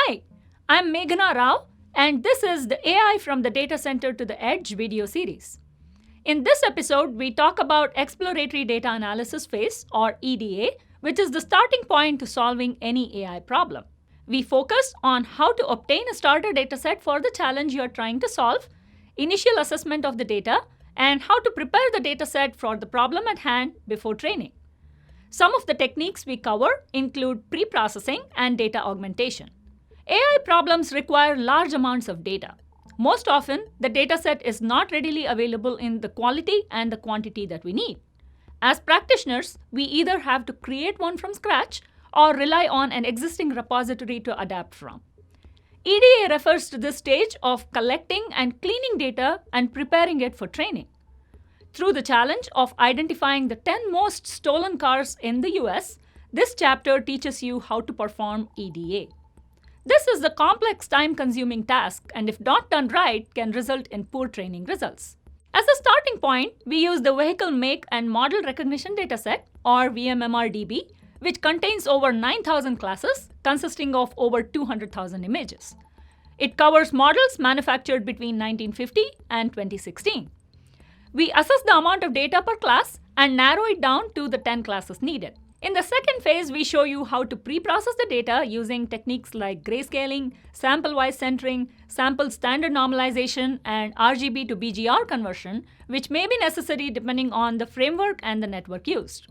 Hi, I'm Meghana Rao, and this is the AI from the Data Center to the Edge video series. In this episode, we talk about exploratory data analysis phase, or EDA, which is the starting point to solving any AI problem. We focus on how to obtain a starter dataset for the challenge you are trying to solve, initial assessment of the data, and how to prepare the dataset for the problem at hand before training. Some of the techniques we cover include pre-processing and data augmentation. AI problems require large amounts of data. Most often, the dataset is not readily available in the quality and the quantity that we need. As practitioners, we either have to create one from scratch or rely on an existing repository to adapt from. EDA refers to this stage of collecting and cleaning data and preparing it for training. Through the challenge of identifying the 10 most stolen cars in the US, this chapter teaches you how to perform EDA. This is a complex, time-consuming task, and if not done right, can result in poor training results. As a starting point, we use the Vehicle Make and Model Recognition Dataset, or VMMRDB, which contains over 9,000 classes, consisting of over 200,000 images. It covers models manufactured between 1950 and 2016. We assess the amount of data per class and narrow it down to the 10 classes needed. In the second phase, we show you how to pre-process the data using techniques like grayscaling, sample-wise centering, sample standard normalization, and RGB to BGR conversion, which may be necessary depending on the framework and the network used.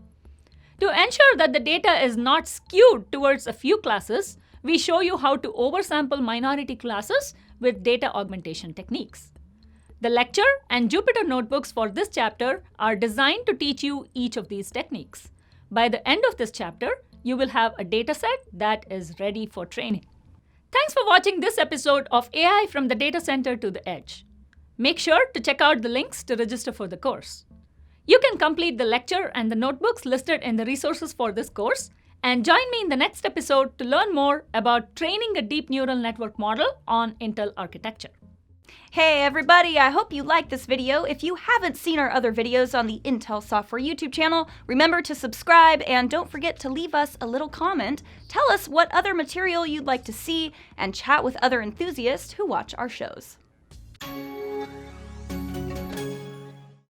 To ensure that the data is not skewed towards a few classes, we show you how to oversample minority classes with data augmentation techniques. The lecture and Jupyter notebooks for this chapter are designed to teach you each of these techniques. By the end of this chapter, you will have a dataset that is ready for training. Thanks for watching this episode of AI from the Data Center to the Edge. Make sure to check out the links to register for the course. You can complete the lecture and the notebooks listed in the resources for this course, and join me in the next episode to learn more about training a deep neural network model on Intel architecture. Hey everybody, I hope you liked this video. If you haven't seen our other videos on the Intel Software YouTube channel, remember to subscribe and don't forget to leave us a little comment. Tell us what other material you'd like to see and chat with other enthusiasts who watch our shows.